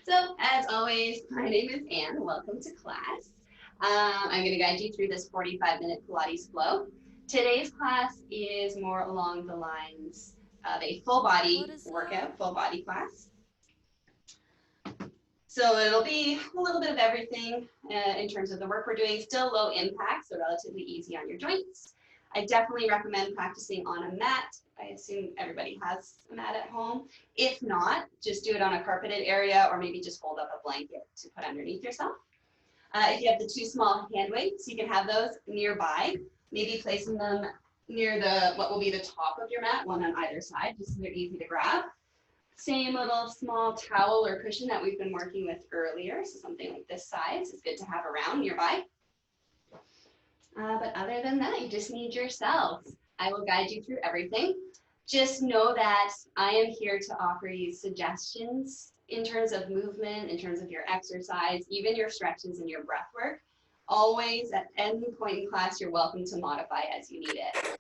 So, as always, my name is Anne. Welcome to class. I'm going to guide you through this 45-minute Pilates flow. Today's class is more along the lines of a full body workout, full body class. So it'll be a little bit of everything in terms of the work we're doing, still low impact, so relatively easy on your joints. I definitely recommend practicing on a mat. I assume everybody has a mat at home. If not, just do it on a carpeted area or maybe just hold up a blanket to put underneath yourself. If you have the two small hand weights, you can have those nearby, maybe placing them near what will be the top of your mat, one on either side, just so they're easy to grab. Same little small towel or cushion that we've been working with earlier, so something like this size is good to have around nearby. But other than that, you just need yourselves. I will guide you through everything. Just know that I am here to offer you suggestions in terms of movement, in terms of your exercise, even your stretches and your breath work. Always, at any point in class, you're welcome to modify as you need it.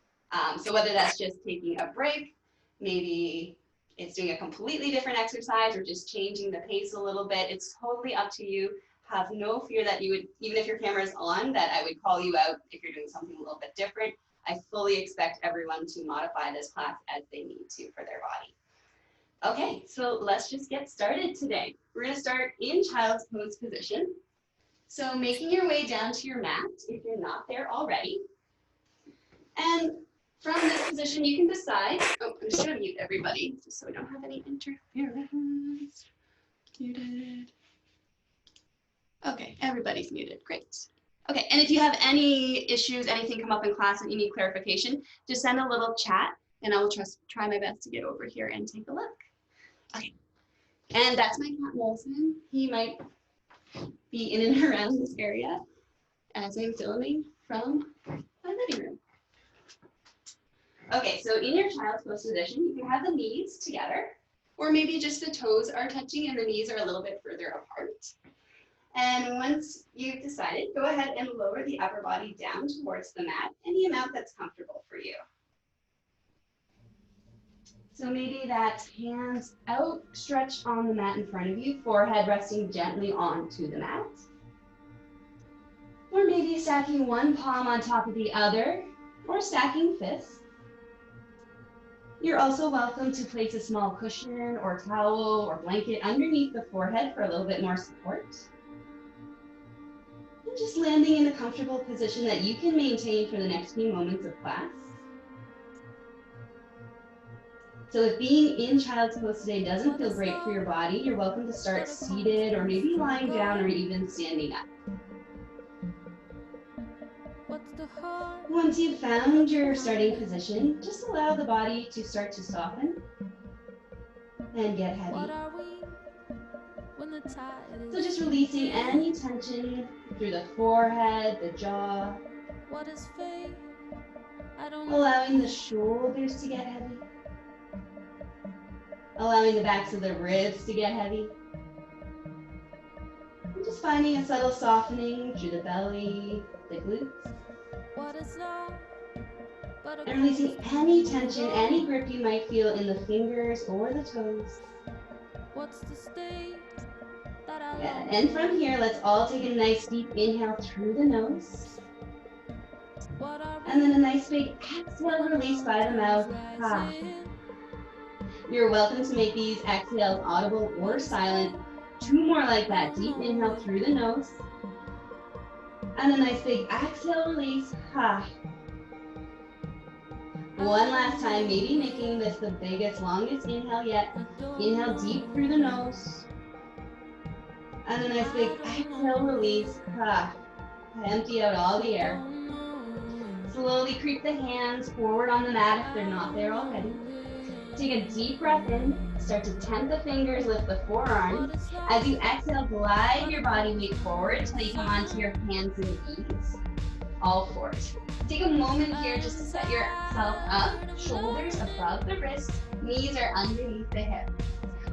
So whether that's just taking a break, maybe it's doing a completely different exercise or just changing the pace a little bit, it's totally up to you. Have no fear that you would, even if your camera's on, that I would call you out if you're doing something a little bit different. I fully expect everyone to modify this class as they need to for their body. Okay, so let's just get started today. We're going to start in child's pose position. So making your way down to your mat if you're not there already. And from this position, you can decide, I'm just going to mute everybody just so we don't have any interference. Muted. Okay, everybody's muted, great. Okay, and if you have any issues, anything come up in class and you need clarification, just send a little chat and I will try my best to get over here and take a look. Okay, and that's my cat Molson. He might be in and around this area as I'm filming from my living room. Okay, so in your child's pose position, you can have the knees together, or maybe just the toes are touching and the knees are a little bit further apart. And once you've decided, go ahead and lower the upper body down towards the mat, any amount that's comfortable for you. So maybe that's hands outstretched on the mat in front of you, forehead resting gently onto the mat. Or maybe stacking one palm on top of the other, or stacking fists. You're also welcome to place a small cushion or towel or blanket underneath the forehead for a little bit more support. And just landing in a comfortable position that you can maintain for the next few moments of class. So if being in child's pose today doesn't feel great for your body, you're welcome to start seated or maybe lying down or even standing up. Once you've found your starting position, just allow the body to start to soften and get heavy. So just releasing any tension through the forehead, the jaw, allowing the shoulders to get heavy, allowing the backs of the ribs to get heavy, and just finding a subtle softening through the belly, the glutes. And releasing any tension, any grip you might feel in the fingers or the toes. Yeah. And from here, let's all take a nice deep inhale through the nose. And then a nice big exhale release by the mouth. Ah. You're welcome to make these exhales audible or silent. Two more like that. Deep inhale through the nose. And a nice big exhale release. Ah. One last time, maybe making this the biggest, longest inhale yet. Inhale deep through the nose. And a nice big exhale release. Ah. Empty out all the air. Slowly creep the hands forward on the mat if they're not there already. Take a deep breath in. Start to tent the fingers, lift the forearms. As you exhale, glide your body weight forward until you come onto your hands and knees. All fours. Take a moment here just to set yourself up. Shoulders above the wrists. Knees are underneath the hips.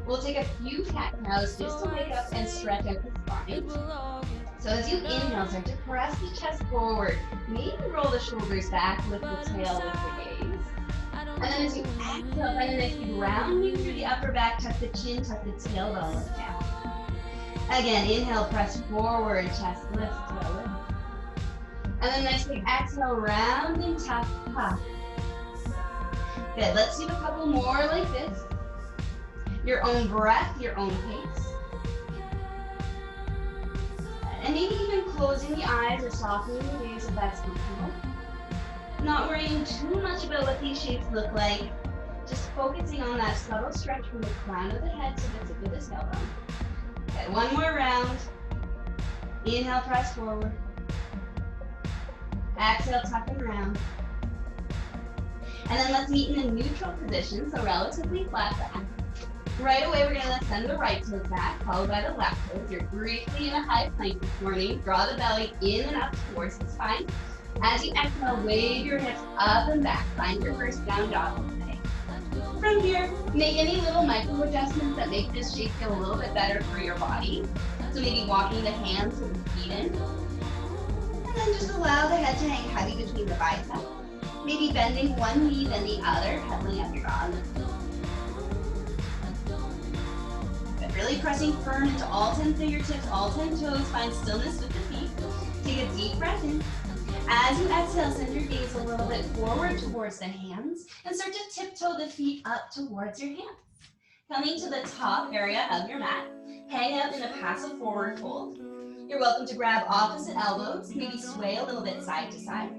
We'll take a few cat-cows just to wake up and stretch out the spine. So as you inhale, start to press the chest forward. Maybe roll the shoulders back, lift the tail, lift the gaze. And then as you exhale, find a nice big rounding through the upper back, tuck the chin, tuck the tailbone down. Again, inhale, press forward, chest lift, toe lift. And then next big exhale, round and tuck, pop. Good, let's do a couple more like this. Your own breath, your own pace. And maybe even closing the eyes or softening the gaze if that's comfortable. Not worrying too much about what these shapes look like. Just focusing on that subtle stretch from the crown of the head to the tip of the tailbone. Okay, one more round. Inhale, press forward. Exhale, tuck and round. And then let's meet in a neutral position, so relatively flat back. Right away, we're going to send the right toes back, followed by the left toes. You're briefly in a high plank this morning. Draw the belly in and up towards the spine. As you exhale, wave your hips up and back. Find your first down dog today. From here, make any little micro adjustments that make this shape feel a little bit better for your body. So maybe walking the hands to the feet in. And then just allow the head to hang heavy between the biceps. Maybe bending one knee, then the other, pedaling up your dog. Really pressing firm into all 10 fingertips, all 10 toes. Find stillness with the feet. Take a deep breath in. As you exhale, send your gaze a little bit forward towards the hands and start to tiptoe the feet up towards your hands. Coming to the top area of your mat, hang out in a passive forward fold. You're welcome to grab opposite elbows, maybe sway a little bit side to side.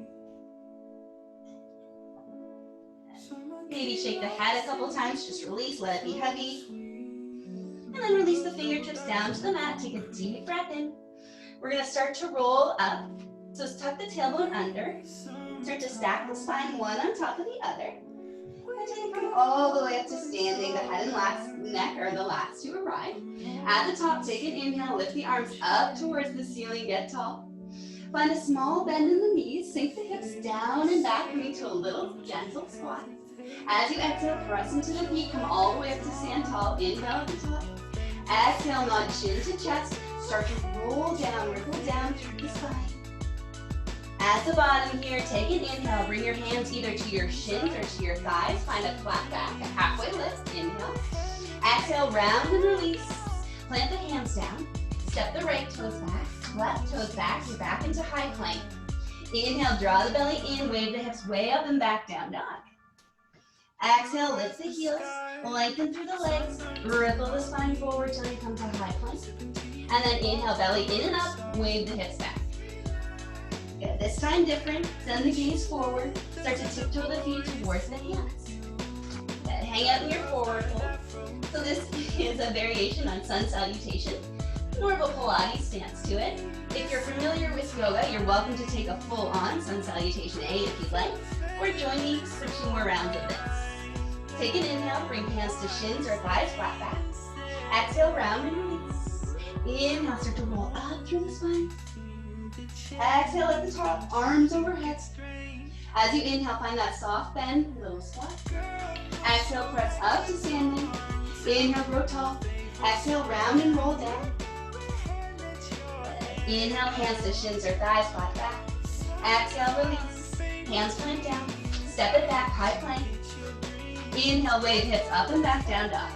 Maybe shake the head a couple times, just release, let it be heavy. And then release the fingertips down to the mat. Take a deep breath in. We're going to start to roll up. So tuck the tailbone under. Start to stack the spine one on top of the other. And then come all the way up to standing. The head and neck are the last to arrive. At the top, take an inhale. Lift the arms up towards the ceiling. Get tall. Find a small bend in the knees. Sink the hips down and back, coming to a little gentle squat. As you exhale, press into the feet. Come all the way up to stand tall. Inhale at the top. Exhale, nod chin to chest. Start to roll down, ripple down through the spine. At the bottom here, take an inhale. Bring your hands either to your shins or to your thighs. Find a flat back, a halfway lift. Inhale. Exhale, round and release. Plant the hands down. Step the right toes back, left toes back. You're back into high plank. Inhale, draw the belly in. Wave the hips way up and back, down dog. Exhale, lift the heels, lengthen through the legs, ripple the spine forward till you come to high plank. And then inhale, belly in and up, wave the hips back. Good, this time different. Send the gaze forward, start to tiptoe the feet towards the hands. Good, hang out in your forward fold. So this is a variation on sun salutation. More of a Pilates stance to it. If you're familiar with yoga, you're welcome to take a full-on sun salutation A if you'd like, or join me for 2 more rounds of this. Take an inhale, bring hands to shins or thighs, flat back. Exhale, round and release. Inhale, start to roll up through the spine. Exhale at the top, arms overhead. As you inhale, find that soft bend, little squat. Exhale, press up to standing. Inhale, grow tall. Exhale, round and roll down. Inhale, hands to shins or thighs, flat back. Exhale, release. Hands plant down. Step it back, high plank. Inhale, wave hips up and back, down dog.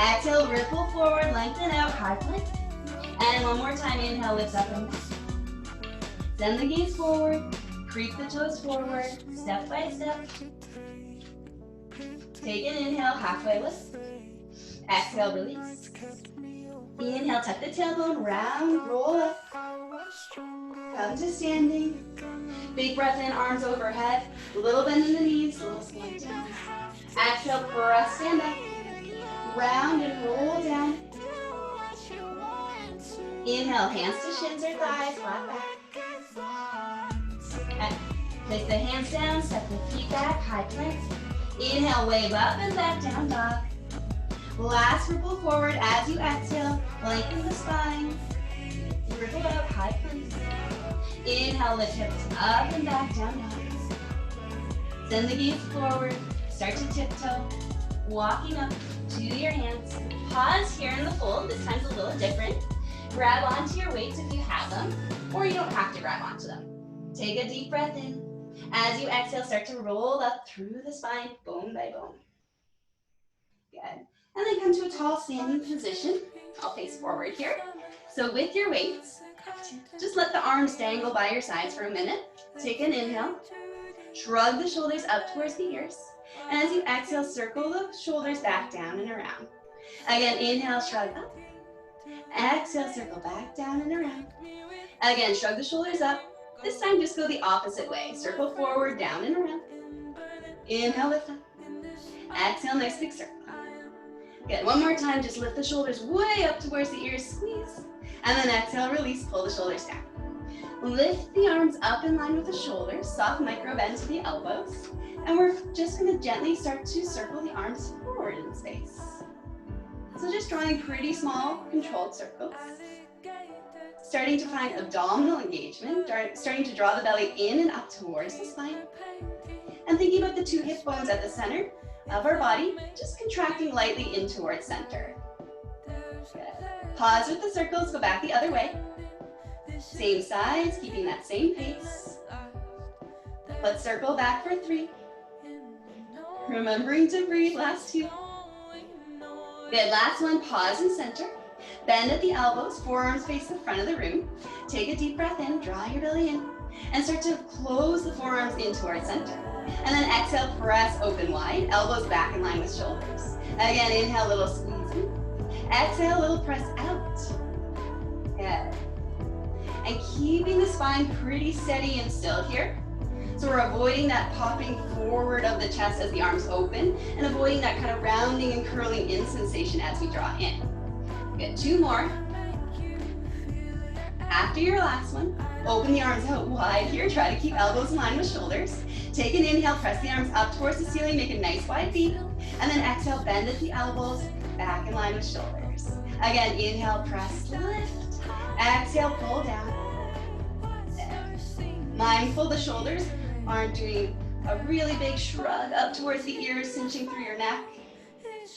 Exhale, ripple forward, lengthen out, high plank. And one more time, inhale, lift up and back. Send the gaze forward, creep the toes forward, step by step. Take an inhale, halfway lift. Exhale, release. Inhale, tuck the tailbone, round, roll up. Come to standing. Big breath in, arms overhead. Little bend in the knees, little squat down. Exhale, press, stand up. Round and roll down. Inhale, hands to shins or thighs, flat back. Place the hands down, step the feet back, high plank. Inhale, wave up and back, down dog. Last ripple forward as you exhale, lengthen the spine. Ripple out, high plank. Inhale, lift hips up and back, down dog. Send the gaze forward, start to tiptoe, walking up to your hands. Pause here in the fold, this time's a little different. Grab onto your weights if you have them, or you don't have to grab onto them. Take a deep breath in. As you exhale, start to roll up through the spine, bone by bone. Good. And then come to a tall standing position. I'll face forward here. So with your weights, just let the arms dangle by your sides for a minute. Take an inhale. Shrug the shoulders up towards the ears. And as you exhale, circle the shoulders back down and around. Again, inhale, shrug up. Exhale, circle back down and around. Again, shrug the shoulders up. This time, just go the opposite way. Circle forward, down and around. Inhale, lift up. Exhale, nice big circle. Good, one more time, just lift the shoulders way up towards the ears, squeeze. And then exhale, release, pull the shoulders down. Lift the arms up in line with the shoulders, soft micro bend to the elbows. And we're just gonna gently start to circle the arms forward in space. So just drawing pretty small, controlled circles. Starting to find abdominal engagement, starting to draw the belly in and up towards the spine. And thinking about the two hip bones at the center of our body, just contracting lightly in towards center. Good. Pause with the circles, go back the other way. Same sides, keeping that same pace. Let's circle back for 3. Remembering to breathe, last 2. Good, last one, pause and center. Bend at the elbows, forearms face the front of the room. Take a deep breath in, draw your belly in, and start to close the forearms in towards center. And then exhale, press open wide, elbows back in line with shoulders. Again, inhale, little squeeze in. Exhale, little press out. Good. And keeping the spine pretty steady and still here. So we're avoiding that popping forward of the chest as the arms open and avoiding that kind of rounding and curling in sensation as we draw in. Good, 2 more. After your last one, open the arms out wide here. Try to keep elbows in line with shoulders. Take an inhale, press the arms up towards the ceiling, make a nice wide V. And then exhale, bend at the elbows, back in line with shoulders. Again, inhale, press, lift. Exhale, pull down. Mindful the shoulders aren't doing a really big shrug up towards the ears, cinching through your neck.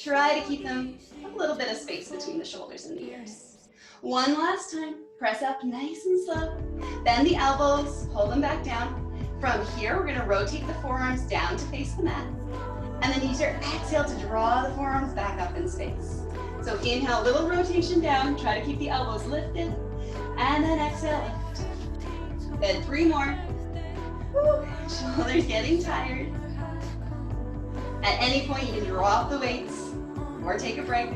Try to keep them a little bit of space between the shoulders and the ears. One last time, press up nice and slow. Bend the elbows, pull them back down. From here, we're gonna rotate the forearms down to face the mat. And then use your exhale to draw the forearms back up in space. So inhale, little rotation down, try to keep the elbows lifted. And then exhale, lift. Good, 3 more. Woo. Shoulders getting tired. At any point, you can drop the weights or take a break.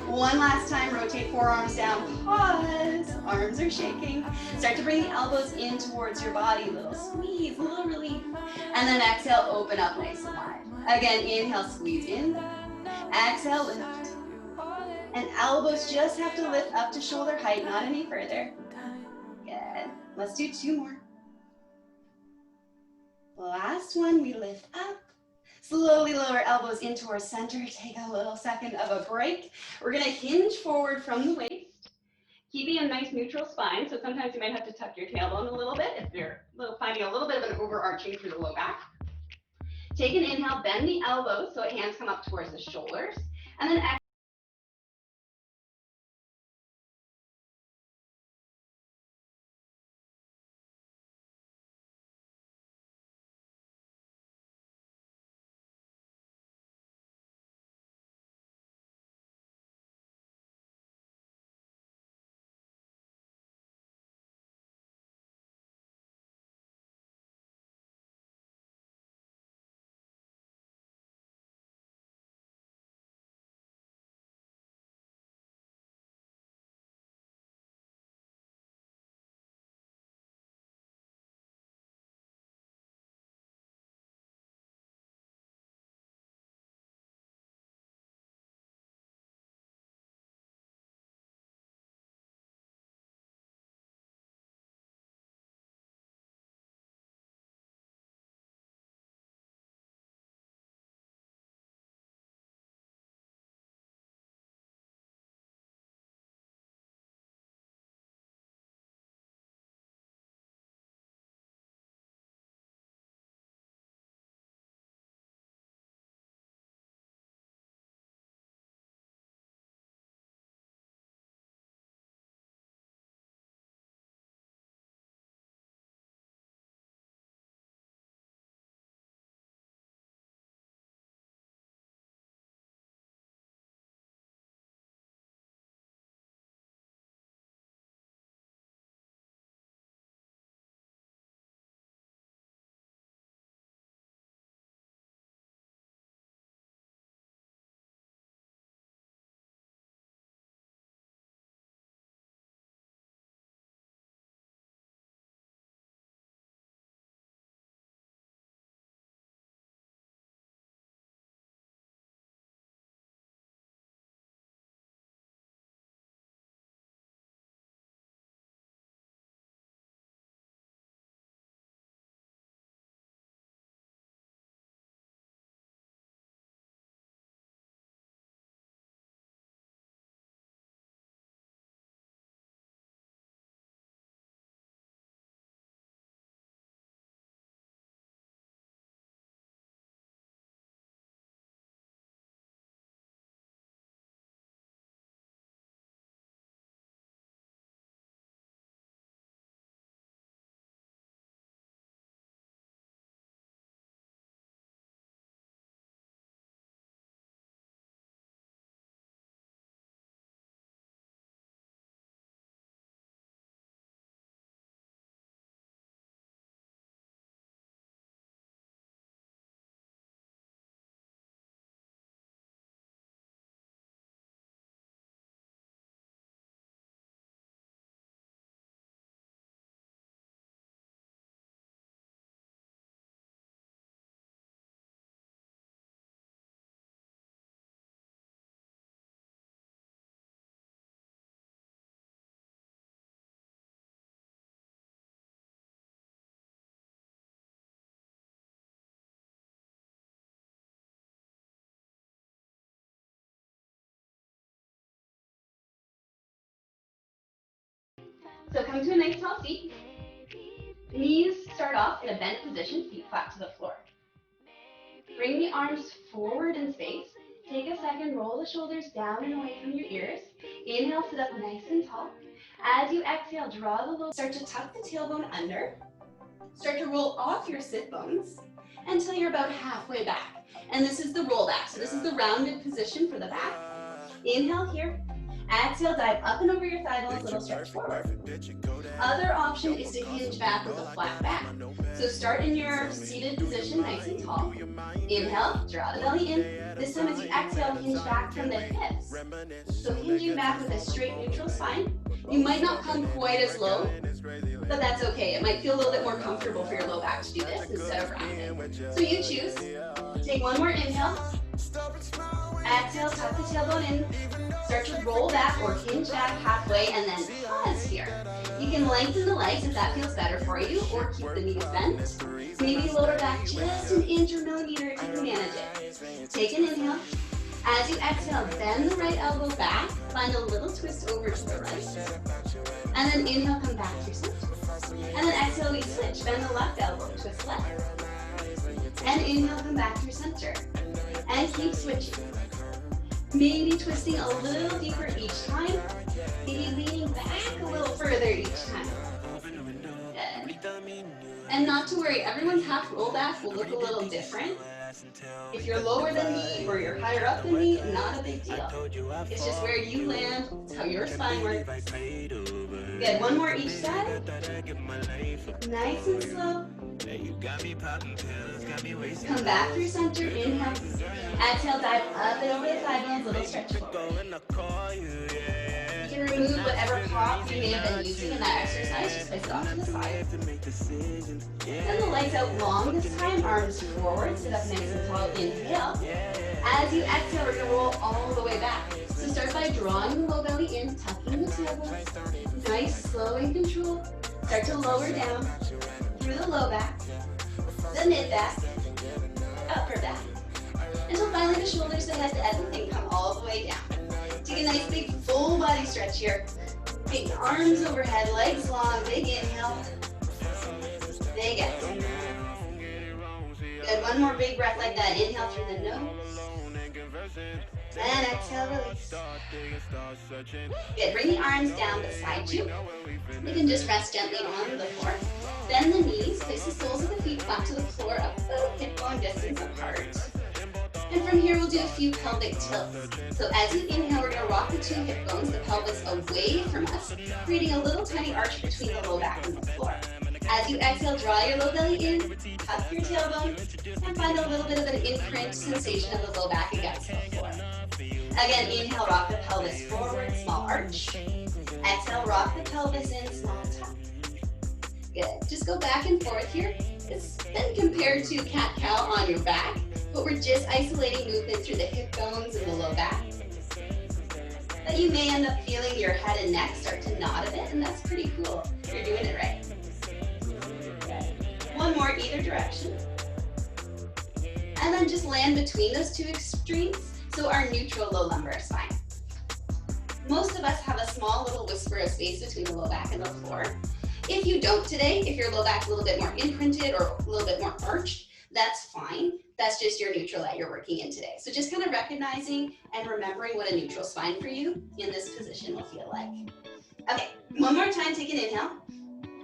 One last time, rotate forearms down, pause, arms are shaking. Start to bring the elbows in towards your body, little squeeze, little relief. And then exhale, open up nice and wide. Again, inhale, squeeze in. Exhale, lift. And elbows just have to lift up to shoulder height, not any further. Good. Let's do 2 more. Last one, we lift up. Slowly lower elbows in towards center. Take a little second of a break. We're gonna hinge forward from the waist, keeping a nice neutral spine. So sometimes you might have to tuck your tailbone a little bit if you're finding a little bit of an overarching through the low back. Take an inhale, bend the elbows so hands come up towards the shoulders. And then exhale. So come to a nice tall seat. Knees start off in a bent position, feet flat to the floor. Bring the arms forward in space. Take a second, roll the shoulders down and away from your ears. Inhale, sit up nice and tall. As you exhale, draw the low, start to tuck the tailbone under. Start to roll off your sit bones until you're about halfway back. And this is the roll back. So this is the rounded position for the back. Inhale here. Exhale, dive up and over your thigh bones, little stretch forward. Other option is to hinge back with a flat back. So start in your seated position, nice and tall. Inhale, draw the belly in. This time as you exhale, hinge back from the hips. So hinging back with a straight neutral spine. You might not come quite as low, but that's okay. It might feel a little bit more comfortable for your low back to do this instead of rounded. So you choose. Take one more inhale. Exhale, tuck the tailbone in. Start to roll back or hinge back halfway and then pause here. You can lengthen the legs if that feels better for you, or keep the knees bent. Maybe lower back just an inch or millimeter if you can manage it. Take an inhale. As you exhale, bend the right elbow back. Find a little twist over to the right. And then inhale, come back to your center. And then exhale, we switch. Bend the left elbow, twist left. And inhale, come back to your center. And keep switching. Maybe twisting a little deeper each time. Maybe leaning back a little further each time. Good. And not to worry, everyone's half roll back will look a little different. If you're lower than me or you're higher up than me, not a big deal. It's just where you land, it's how your spine works. Good, one more each side. Nice and slow. Come back through center, inhale. Exhale, dive up and over the thigh bones, little stretch forward. You can remove whatever prop you may have been using in that exercise, just place it off to the side. Send the legs out long this time, arms forward, sit up nice and tall, inhale. As you exhale, we're gonna roll all the way back. So start by drawing the low belly in, tucking the tailbone. Nice, slow and control. Start to lower down through the low back, the mid back, upper back, until finally the shoulders, the head, everything come all the way down. Take a nice big full body stretch here. Big arms overhead, legs long, big inhale, big exhale. Good, one more big breath like that. Inhale through the nose. And exhale, release. Good, bring the arms down beside you. You can just rest gently on the floor. Bend the knees, place the soles of the feet flat to the floor, about hip bone distance apart. And from here, we'll do a few pelvic tilts. So as you inhale, we're gonna rock the two hip bones, the pelvis away from us, creating a little tiny arch between the low back and the floor. As you exhale, draw your low belly in, tuck your tailbone, and find a little bit of an imprint sensation of the low back against the floor. Again, inhale, rock the pelvis forward, small arch. Exhale, rock the pelvis in, small tuck. Good. Just go back and forth here. It's been compared to cat-cow on your back, but we're just isolating movement through the hip bones and the low back. But you may end up feeling your head and neck start to nod a bit, and that's pretty cool. You're doing it right. Good. One more either direction. And then just land between those two extremes, so our neutral low lumbar spine. Most of us have a small little whisper of space between the low back and the floor. If you don't today, if your low back's a little bit more imprinted or a little bit more arched, that's fine. That's just your neutral that you're working in today. So just kind of recognizing and remembering what a neutral spine for you in this position will feel like. Okay, one more time, take an inhale.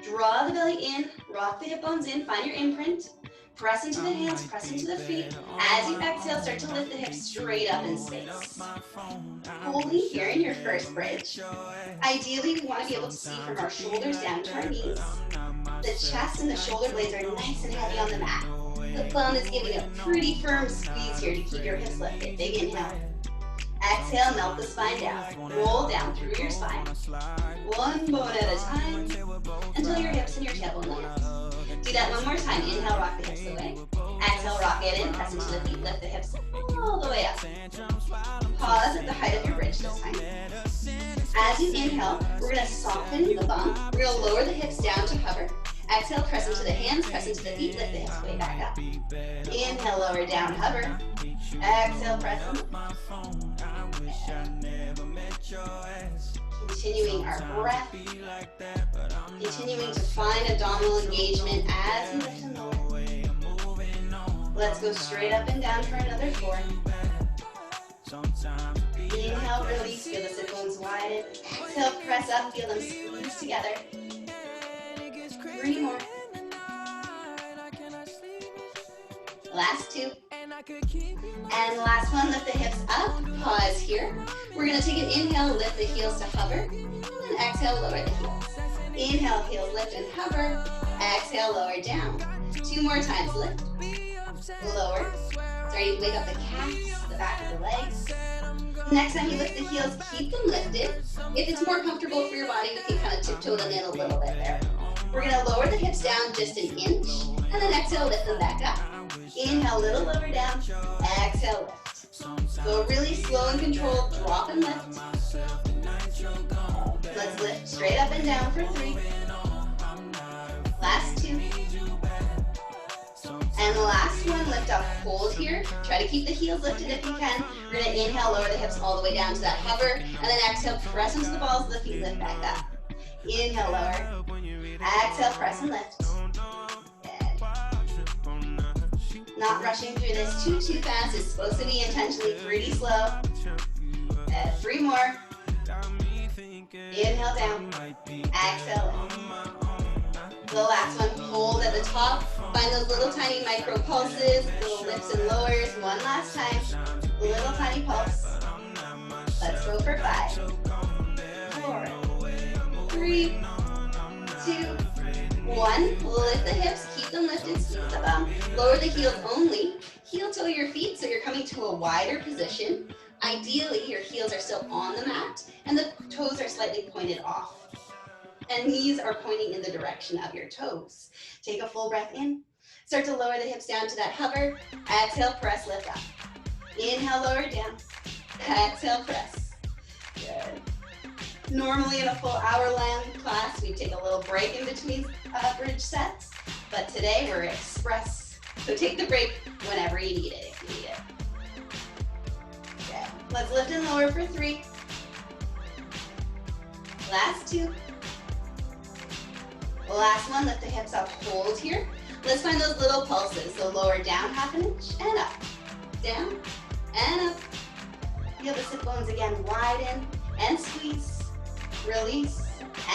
Draw the belly in, rock the hip bones in, find your imprint. Press into the hands, press into the feet. As you exhale, start to lift the hips straight up in space. Holding here in your first bridge. Ideally, we want to be able to see from our shoulders down to our knees. The chest and the shoulder blades are nice and heavy on the mat. The thumb is giving a pretty firm squeeze here to keep your hips lifted. Big inhale. Exhale, melt the spine down. Roll down through your spine. One bone at a time until your hips and your tailbone land. Do that one more time. Inhale, rock the hips away. Exhale, rock it in, press into the feet, lift the hips all the way up. Pause at the height of your bridge this time. As you inhale, we're gonna soften the bum. We're gonna lower the hips down to hover. Exhale, press into the hands, press into the feet, lift the hips way back up. Inhale, lower down, hover. Exhale, press in. Continuing our breath. Continuing to find abdominal engagement as we lift and lower. Let's go straight up and down for another 4. Inhale, release, feel the sit bones widen. Exhale, press up, feel them squeeze together. 3 more. Last 2. And last one, lift the hips up, pause here. We're gonna take an inhale, lift the heels to hover, and then exhale, lower the heels. Inhale, heels lift and hover. Exhale, lower down. 2 more times, lift, lower. Starting to wake up the calves, the back of the legs. Next time you lift the heels, keep them lifted. If it's more comfortable for your body, you can kind of tiptoe them in a little bit there. We're gonna lower the hips down just an inch, and then exhale, lift them back up. Inhale, a little lower down. Exhale, lift. Go really slow and controlled, drop and lift. Let's lift straight up and down for 3. Last 2. And the last one, lift up, hold here. Try to keep the heels lifted if you can. We're gonna inhale, lower the hips all the way down to that hover, and then exhale, press into the balls of the feet, lift back up. Inhale, lower. Exhale, press and lift. Good. Not rushing through this too fast. It's supposed to be intentionally pretty slow. 3 more. Inhale down. Exhale in. The last one, hold at the top. Find those little tiny micro pulses, little lifts and lowers. One last time. Little tiny pulse. Let's go for 5, 4, 3, 2, 1. Lift the hips, keep them lifted, squeeze the bum. Lower the heels only. Heel toe your feet so you're coming to a wider position. Ideally, your heels are still on the mat and the toes are slightly pointed off. And knees are pointing in the direction of your toes. Take a full breath in. Start to lower the hips down to that hover. Exhale, press, lift up. Inhale, lower down. Exhale, press. Good. Normally in a full hour-long class, we take a little break in between bridge sets. But today we're express. So take the break whenever you need it, if you need it. Good. Let's lift and lower for 3. Last 2. Last one, lift the hips up, hold here. Let's find those little pulses. So lower down 1/2 inch and up. Down and up. Feel the sit bones again, widen and squeeze. Release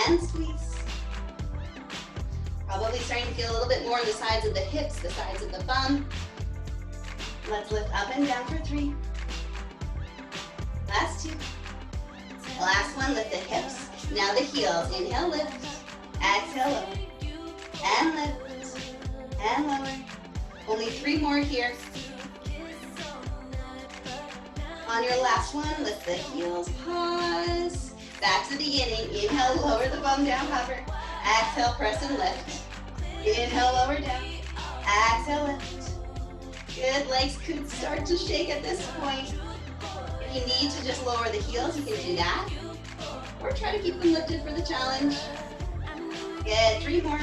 and squeeze. Probably starting to feel a little bit more on the sides of the hips, the sides of the bum. Let's lift up and down for 3. Last 2. Last one, lift the hips. Now the heels. Inhale, lift. Exhale, lower. And lift. And lower. Only 3 more here. On your last one, lift the heels, pause. Back to the beginning. Inhale, lower the bum down, hover. Exhale, press and lift. Inhale, lower down. Exhale, lift. Good. Legs could start to shake at this point. If you need to just lower the heels, you can do that. Or try to keep them lifted for the challenge. Good. 3 more.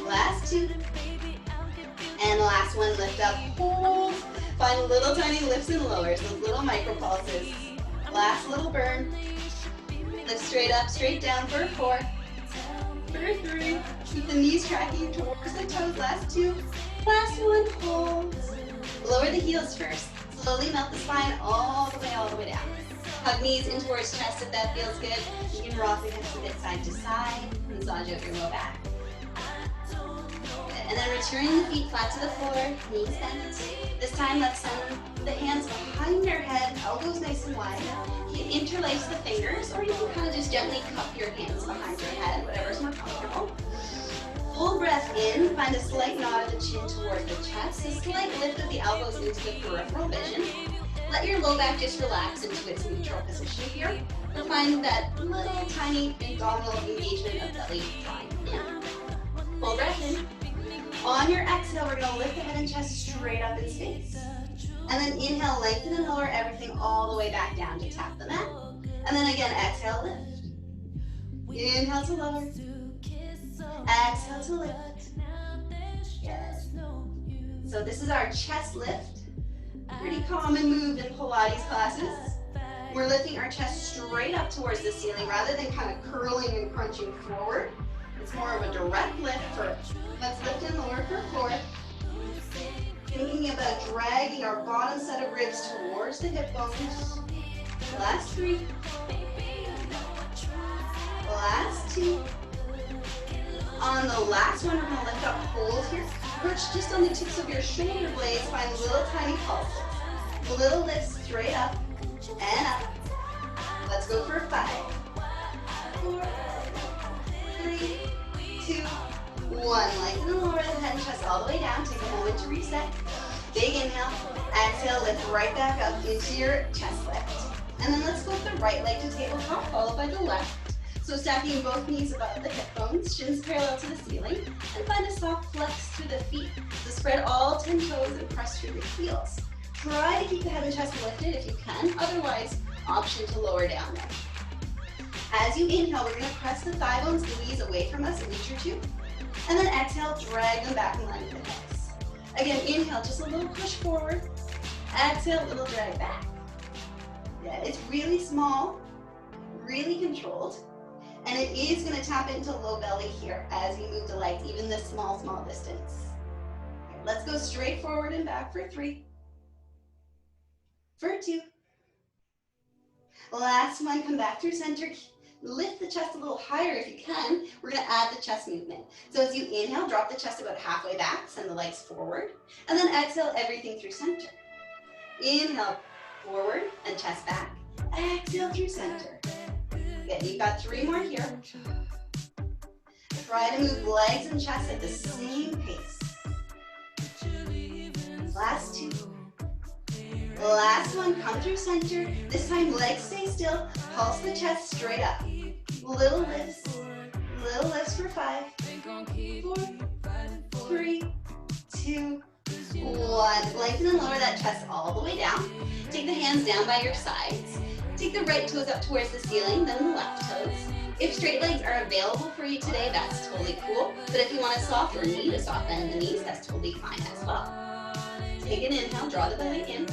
Last 2. And the last one, lift up, hold. Find little tiny lifts and lowers, those little micro pulses. Last little burn. Lift straight up, straight down for 4. For 3. Keep the knees tracking towards the toes. Last 2. Last one, hold. Lower the heels first. Slowly melt the spine all the way down. Hug knees in towards chest if that feels good. You can rock the hips a bit side to side. Massage out your low back. And then returning the feet flat to the floor, knees bent. This time let's send the hands behind our head, elbows nice and wide. You can interlace the fingers, or you can kind of just gently cup your hands behind your head, whatever's more comfortable. Full breath in, find a slight nod of the chin toward the chest, a slight lift of the elbows into the peripheral vision. Let your low back just relax into its neutral position here. You'll find that little tiny abdominal engagement of belly drawing in. Full breath in. On your exhale, we're going to lift the head and chest straight up in space. And then inhale, lengthen and lower everything all the way back down to tap the mat. And then again, exhale, lift. Inhale to lower. Exhale to lift. Good. So this is our chest lift. Pretty common move in Pilates classes. We're lifting our chest straight up towards the ceiling rather than kind of curling and crunching forward. It's more of a direct lift for, let's lift and lower for 4. Thinking about dragging our bottom set of ribs towards the hip bones. Last 3. Last 2. On the last one, we're going to lift up, hold here. Perch just on the tips of your shoulder blades. Find little tiny pulses. Little lifts straight up and up. Let's go for 5, 4, 3, 2, 1. Lengthen and lower the head and chest all the way down. Take a moment to reset. Big inhale. Exhale, lift right back up into your chest lift. And then let's go with the right leg to tabletop, followed by the left. So stacking both knees above the hip bones, shins parallel to the ceiling, and find a soft flex through the feet. So spread all 10 toes and press through the heels. Try to keep the head and chest lifted if you can, otherwise, option to lower down there. As you inhale, we're going to press the thigh bones, knees away from us an inch or 2, and then exhale, drag them back in line with the hips. Again, inhale, just a little push forward. Exhale, a little drag back. Yeah, it's really small, really controlled. And it is going to tap into low belly here as you move the legs, even this small distance. Okay, let's go straight forward and back for 3. For 2. Last one, come back through center. Lift the chest a little higher if you can. We're going to add the chest movement. So as you inhale, drop the chest about halfway back, send the legs forward, and then exhale everything through center. Inhale, forward and chest back. Exhale through center. Good, you've got 3 more here. Try to move legs and chest at the same pace. Last 2. Last one, come through center. This time legs stay still. Pulse the chest straight up. Little lifts for 5, 4, 3, 2, 1. Lengthen and lower that chest all the way down. Take the hands down by your sides. Take the right toes up towards the ceiling, then the left toes. If straight legs are available for you today, that's totally cool. But if you want a soft or need a soft bend in the knees, that's totally fine as well. Take an inhale, draw the belly in.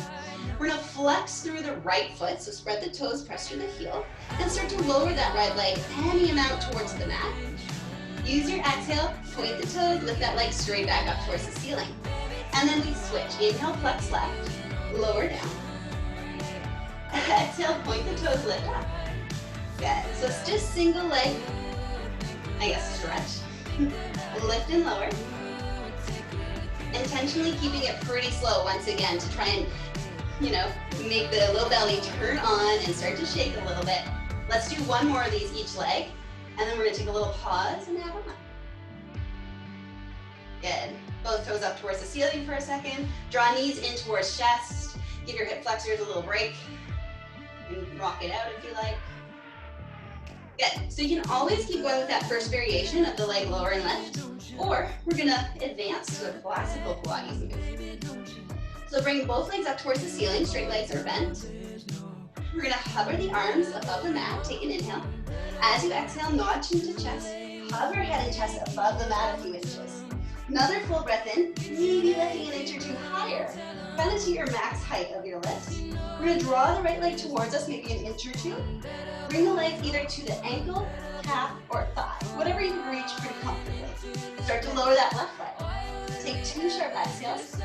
We're going to flex through the right foot, so spread the toes, press through the heel, and start to lower that right leg any amount towards the mat. Use your exhale, point the toes, lift that leg straight back up towards the ceiling. And then we switch. Inhale, flex left, lower down. Exhale, point the toes, lift up. Good. So it's just single leg, stretch. Lift and lower. Intentionally keeping it pretty slow once again to try and, make the low belly turn on and start to shake a little bit. Let's do 1 more of these each leg, and then we're going to take a little pause and add 1 more. Good. Both toes up towards the ceiling for a second. Draw knees in towards chest. Give your hip flexors a little break. And rock it out if you like. Good. So you can always keep going with that first variation of the leg lower and lift, or we're going to advance to a classical Pilates move. So bring both legs up towards the ceiling. Straight legs are bent. We're going to hover the arms above the mat. Take an inhale. As you exhale, notch into chest. Hover head and chest above the mat a few inches. Another full breath in, maybe lifting an inch or 2 higher. Find it to your max height of your lift. We're going to draw the right leg towards us, maybe an inch or 2. Bring the legs either to the ankle, calf, or thigh, whatever you can reach pretty comfortably. Start to lower that left leg. Take 2 sharp exhales.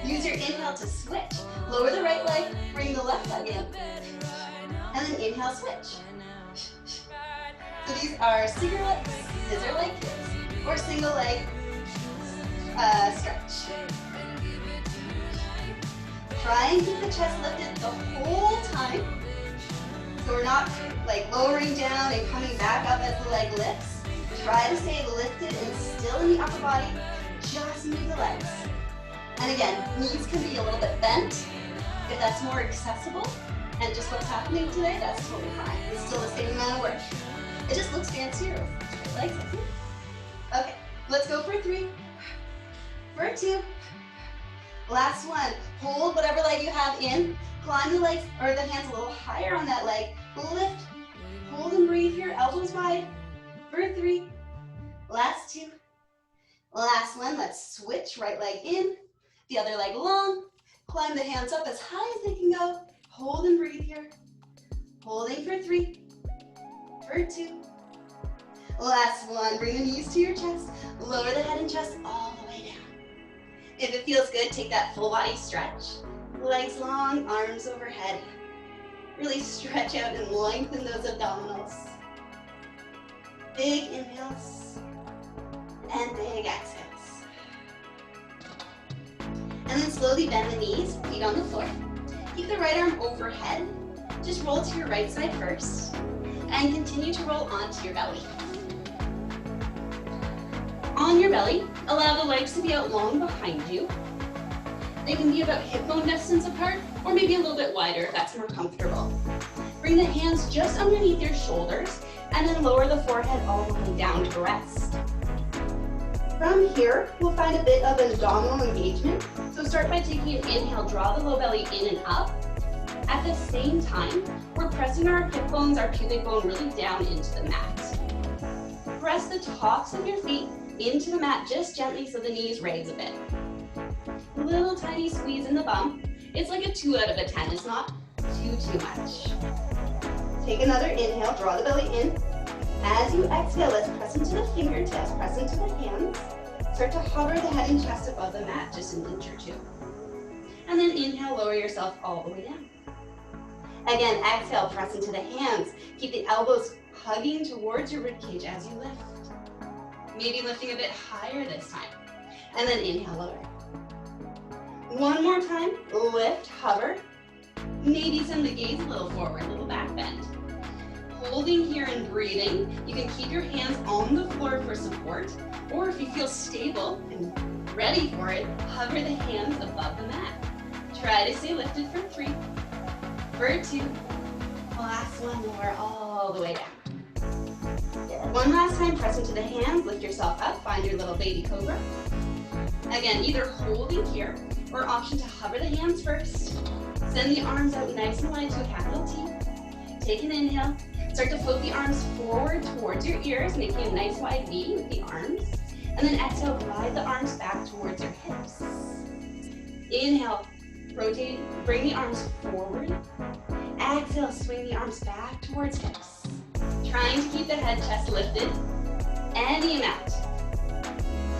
Use your inhale to switch. Lower the right leg, bring the left leg in. And then inhale, switch. So these are scissor leg kicks, or single leg stretch. Try and keep the chest lifted the whole time. So we're not lowering down and coming back up as the leg lifts. Try to stay lifted and still in the upper body. Just move the legs. And again, knees can be a little bit bent if that's more accessible. And just what's happening today, that's totally fine. It's still the same amount of work. It just looks fancier with straight legs. Okay, let's go for 3, for 2. Last one. Hold whatever leg you have in. Climb the legs or the hands a little higher on that leg. Lift, Hold and breathe here, elbows wide. For 3, last 2, last 1. Let's switch, right leg in, the other leg long. Climb the hands up as high as they can go. Hold and breathe here. Holding for 3, for 2, last 1. Bring the knees to your chest. Lower the head and chest all the way down. If it feels good, take that full body stretch. Legs long, arms overhead. Really stretch out and lengthen those abdominals. Big inhales and big exhales. And then slowly bend the knees, feet on the floor. Keep the right arm overhead. Just roll to your right side first and continue to roll onto your belly. On your belly, allow the legs to be out long behind you. They can be about hip bone distance apart or maybe a little bit wider if that's more comfortable. Bring the hands just underneath your shoulders and then lower the forehead all the way down to rest. From here, we'll find a bit of an abdominal engagement. So start by taking an inhale, draw the low belly in and up. At the same time, we're pressing our hip bones, our pubic bone really down into the mat. Press the tops of your feet into the mat just gently so the knees raise a bit. A little tiny squeeze in the bum. It's like a 2 out of a 10. It's not too much. Take another inhale, draw the belly in. As you exhale, let's press into the fingertips, press into the hands. Start to hover the head and chest above the mat, just an inch or 2. And then inhale, lower yourself all the way down. Again, exhale, press into the hands. Keep the elbows hugging towards your ribcage as you lift. Maybe lifting a bit higher this time. And then inhale, lower. One more time, lift, hover. Maybe send the gaze a little forward, a little back bend. Holding here and breathing, you can keep your hands on the floor for support, or if you feel stable and ready for it, hover the hands above the mat. Try to stay lifted for 3, for 2, last 1, lower all the way down. One last time, press into the hands, lift yourself up, find your little baby cobra. Again, either holding here, or option to hover the hands first. Send the arms out nice and wide to a capital T. Take an inhale. Start to float the arms forward towards your ears, making a nice wide V with the arms. And then exhale, glide the arms back towards your hips. Inhale, rotate, bring the arms forward. Exhale, swing the arms back towards hips. Trying to keep the head, chest lifted. Any amount.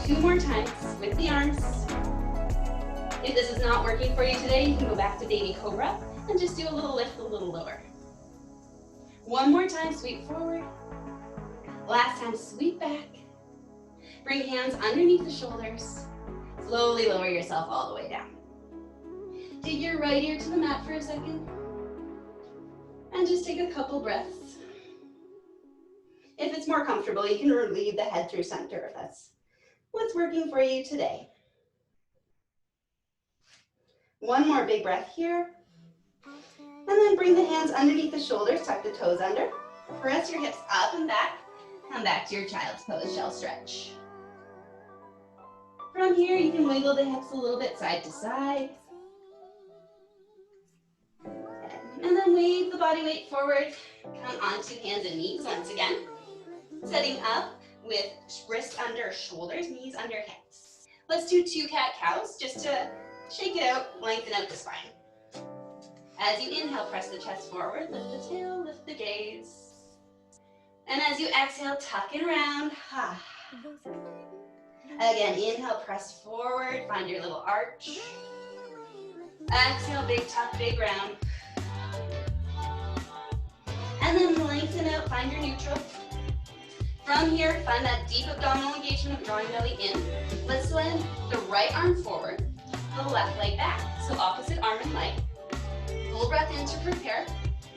2 more times with the arms. If this is not working for you today, you can go back to baby cobra and just do a little lift a little lower. One more time, sweep forward. Last time, sweep back. Bring hands underneath the shoulders. Slowly lower yourself all the way down. Dig your right ear to the mat for a second. And just take a couple breaths. If it's more comfortable, you can relieve the head through center if that's what's working for you today. One more big breath here. And then bring the hands underneath the shoulders, tuck the toes under. Press your hips up and back. Come back to your child's pose, shell stretch. From here, you can wiggle the hips a little bit side to side. And then wave the body weight forward. Come onto hands and knees once again. Setting up with wrist under shoulders, knees under hips. Let's do 2 cat-cows just to shake it out, lengthen out the spine. As you inhale, press the chest forward, lift the tail, lift the gaze. And as you exhale, tuck and round. Again, inhale, press forward, find your little arch. Exhale, big tuck, big round. And then lengthen out, find your neutral. From here, find that deep abdominal engagement of drawing belly in. Let's send the right arm forward, the left leg back. So opposite arm and leg. Full breath in to prepare.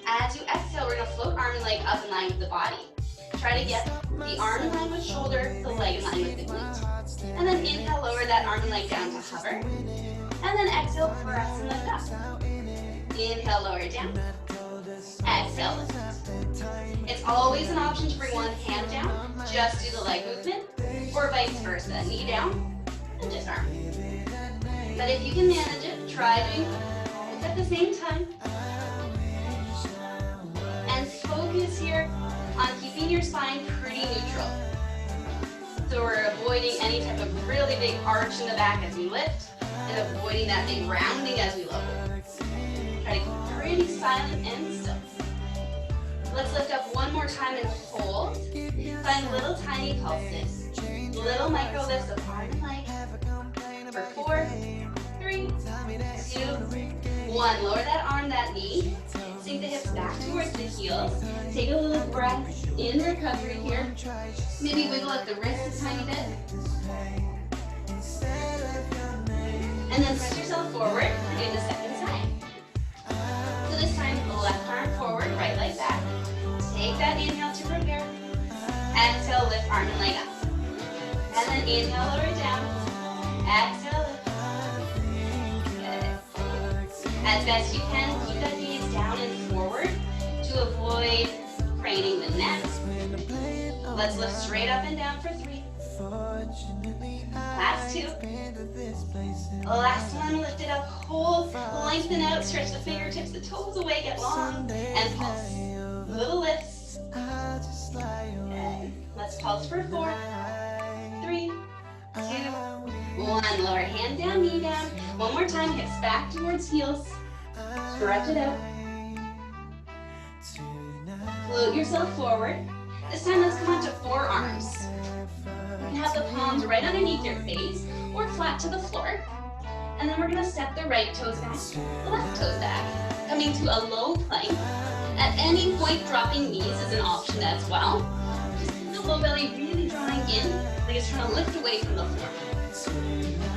As you exhale, we're gonna float arm and leg up in line with the body. Try to get the arm in line with shoulder, the leg in line with the glute. And then inhale, lower that arm and leg down to hover. And then exhale, press and lift up. Inhale, lower it down. Exhale, lift. It's always an option to bring one hand down, just do the leg movement, or vice versa, knee down, and just arm. But if you can manage it, try doing both at the same time. And focus here here on keeping your spine pretty neutral. So we're avoiding any type of really big arch in the back as we lift, and avoiding that big rounding as we lower. Try to keep pretty silent and still. Let's lift up one more time and hold. Find little tiny pulses. Little micro lifts of arm and leg. For 4, 3, 2, 1. Lower that arm, that knee. Sink the hips back towards the heels. Take a little breath in recovery here. Maybe wiggle up the wrist a tiny bit. And then press yourself forward and do the second side. So this time, left arm forward, right leg back. Take that inhale to prepare. Exhale, lift arm and leg up. And then inhale, lower it down. Exhale, lift. Good. As best you can, keep that gaze down and forward to avoid craning the neck. Let's lift straight up and down for 3. Last 2. Last one, lift it up, hold, lengthen out, stretch the fingertips, the toes away, get long, and pulse. Little lifts. Good. Let's pulse for 4, 3, 2, 1. Lower hand down, knee down. One more time, hips back towards heels. Stretch it out. Float yourself forward. This time, let's come onto forearms. You can have the palms right underneath your face or flat to the floor. And then we're going to step the right toes back, the left toes back, coming to a low plank. At any point, dropping knees is an option as well. Just keep the low belly really drawing in, like it's trying to lift away from the floor.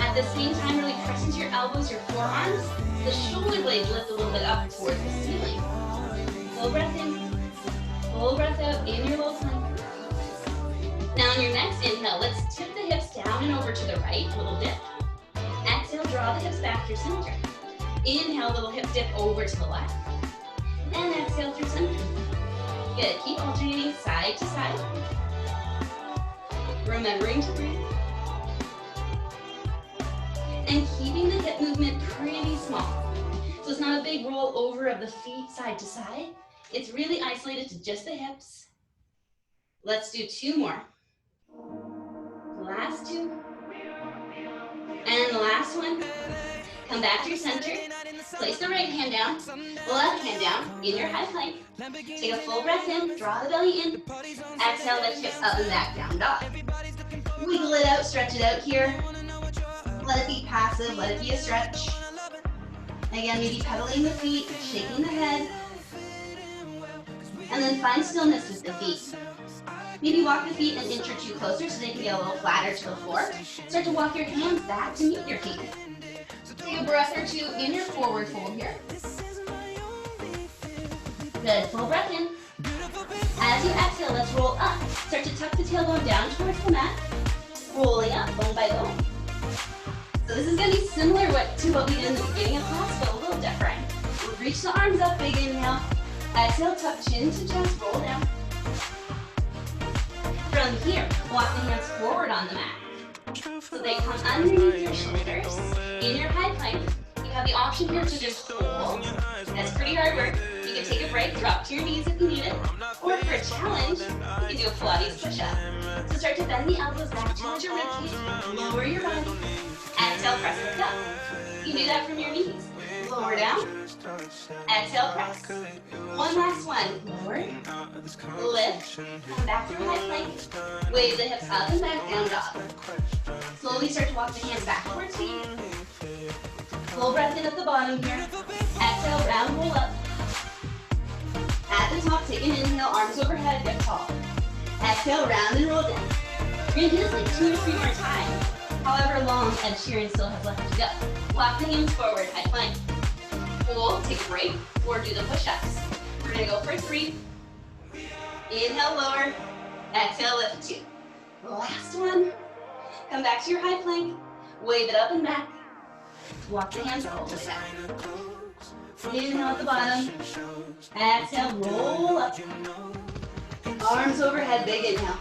At the same time, really press into your elbows, your forearms. The shoulder blades lift a little bit up towards the ceiling. Full breath in, full breath out in your low plank. Now on your next inhale, let's tip the hips down and over to the right, a little dip. Exhale, draw the hips back through center. Inhale, little hip dip over to the left. And exhale through center. Good, keep alternating side to side. Remembering to breathe. And keeping the hip movement pretty small. So it's not a big roll over of the feet side to side. It's really isolated to just the hips. Let's do 2 more. Last 2. And the last one. Come back to your center. Place the right hand down, left hand down in your high plank. Take a full breath in, draw the belly in. Exhale, lift hips up and back, down dog. Wiggle it out, stretch it out here. Let it be passive, let it be a stretch. Again, maybe pedaling the feet, shaking the head. And then find stillness with the feet. Maybe walk the feet an inch or 2 closer so they can get a little flatter to the floor. Start to walk your hands back to meet your feet. Take a breath or 2 in your forward fold here. Good, full breath in. As you exhale, let's roll up. Start to tuck the tailbone down towards the mat. Rolling up, bone by bone. So this is going to be similar to what we did in the beginning of class, but a little different. Reach the arms up, big inhale. Exhale, tuck chin to chest, roll down. From here, walk the hands forward on the mat. So they come underneath your shoulders. In your high plank, you have the option here to just hold. That's pretty hard work. You can take a break, drop to your knees if you need it. Or for a challenge, you can do a Pilates push-up. So start to bend the elbows back towards your ribcage. Lower your body. Exhale, press lift up. You can do that from your knees. Lower down. Exhale, press. One last one. Lower. Lift. Come back to high plank. Wave the hips up and back, down dog. Slowly start to walk the hands back towards feet. Full breath in at the bottom here. Exhale, round, roll up. At the top, take an inhale, arms overhead, get tall. Exhale, round and roll down. You're going to do this like 2 or 3 more times. However long Ed Sheeran still has left to go. Walk the hands forward, high plank. Hold, take a break, or do the push-ups. We're going to go for 3. Inhale, lower. Exhale, lift 2. Last one. Come back to your high plank. Wave it up and back. Walk the hands all the way down. Inhale at the bottom. Exhale, roll up. Arms overhead, big inhale.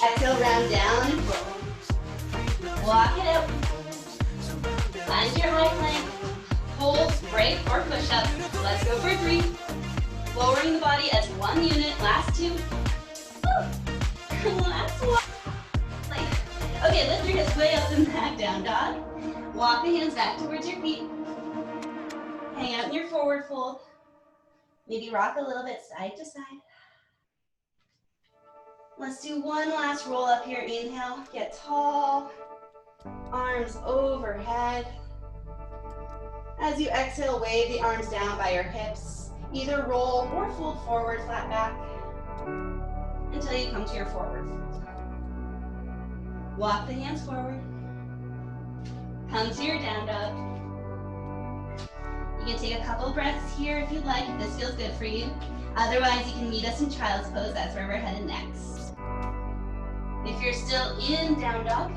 Exhale, round down and roll. Walk it out. Find your high plank. Hold, break, or push up. Let's go for 3. lowering the body as one unit. Last two. Woo. Last one. Okay, lift your hips way up and back, down dog. Walk the hands back towards your feet. Hang out in your forward fold. Maybe rock a little bit side to side. Let's do one last roll up here. Inhale, get tall. Arms overhead. As you exhale, wave the arms down by your hips. Either roll or fold forward, flat back, until you come to your forward fold. Walk the hands forward. Come to your down dog. You can take a couple breaths here if you'd like, if this feels good for you. Otherwise, you can meet us in child's pose. That's where we're headed next. If you're still in down dog,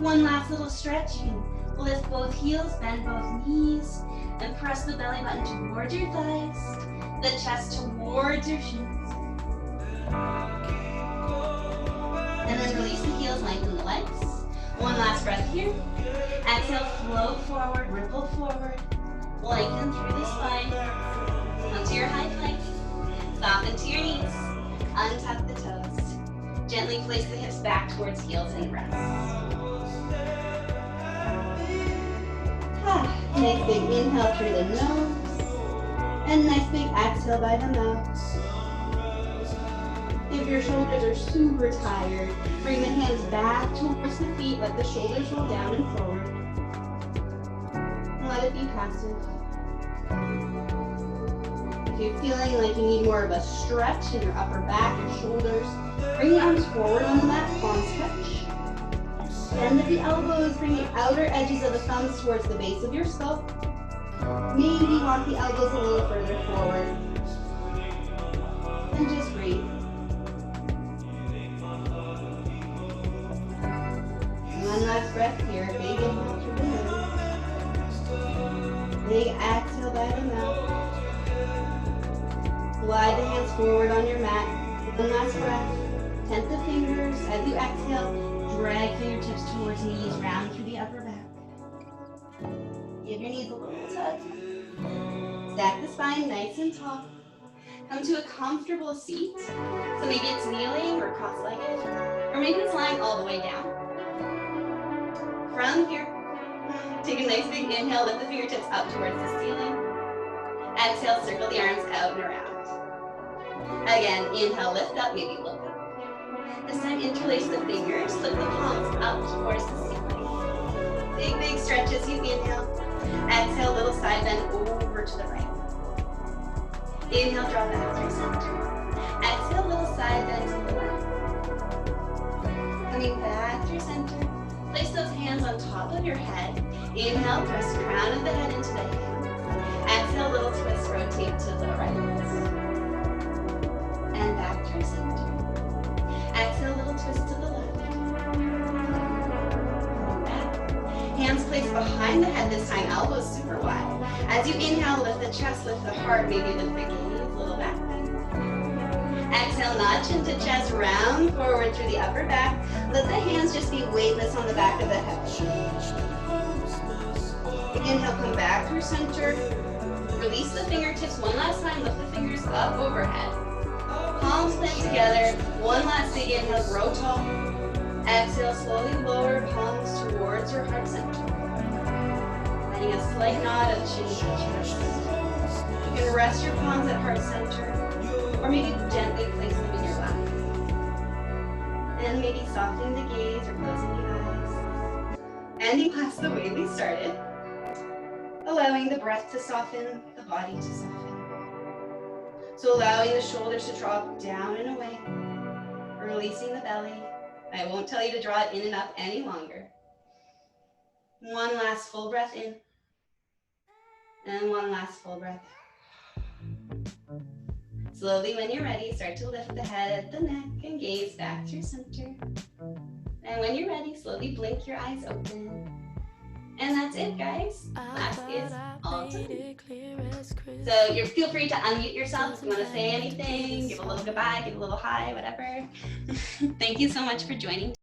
one last little stretch. You can lift both heels, bend both knees, and press the belly button towards your thighs, the chest towards your shins. And then release the heels, lengthen the legs. One last breath here. Exhale, float forward, ripple forward. Lengthen through the spine. Come to your high plank. Soften to your knees. Untuck the toes. Gently place the hips back towards heels and rest. Nice big inhale through the nose. And nice big exhale by the mouth. If your shoulders are super tired, bring the hands back towards the feet. Let the shoulders roll down and forward. Let it be passive. If you're feeling like you need more of a stretch in your upper back, your shoulders, bring the arms forward on the mat, palm stretch. Bend at the elbows, bring the outer edges of the thumbs towards the base of your skull. Maybe walk the elbows a little further forward. And just breathe. One last breath here. Big inhale through the nose. Big exhale by the mouth. Glide the hands forward on your mat. One last breath. Tent the fingers. As you exhale, drag fingertips towards knees, round through the upper back. Give your knees a little tug. Stack the spine nice and tall. Come to a comfortable seat. So maybe it's kneeling or cross-legged, or maybe it's lying all the way down. From here, take a nice big inhale, lift the fingertips up towards the ceiling. Exhale, circle the arms out and around. Again, inhale, lift up, maybe look up. This time, interlace the fingers, lift the palms up towards the ceiling. Big, big stretches, you inhale. Exhale, little side bend over to the right. Inhale, draw back through center. Exhale, little side bend to the left. Coming back through center. Place those hands on top of your head. Inhale, press crown of the head into the hand. Exhale, little twist, rotate to the right. And back through center. Exhale, little twist to the left. And back. Hands placed behind the head this time, elbows super wide. As you inhale, lift the chest, lift the heart, maybe lift the gaze, little back bend. Exhale, notch into chest, round forward through the upper back. Let the hands just be weightless on the back of the head. Inhale, come back through center. Release the fingertips one last time, lift the fingers up overhead. Palms plant together. One last big inhale, grow tall. Exhale, slowly lower palms towards your heart center. Letting a slight nod of chin to chest. You can rest your palms at heart center, or maybe gently place them in your lap. And maybe softening the gaze or closing the eyes. Ending class the way we started. Allowing the breath to soften, the body to soften. So allowing the shoulders to drop down and away. Releasing the belly. I won't tell you to draw it in and up any longer. One last full breath in. And one last full breath out. Slowly, when you're ready, start to lift the head, the neck, and gaze back through center. And when you're ready, slowly blink your eyes open. And that's it, guys. Class is all done. So feel free to unmute yourself if you want to say anything, give a little goodbye, give a little hi, whatever. Thank you so much for joining.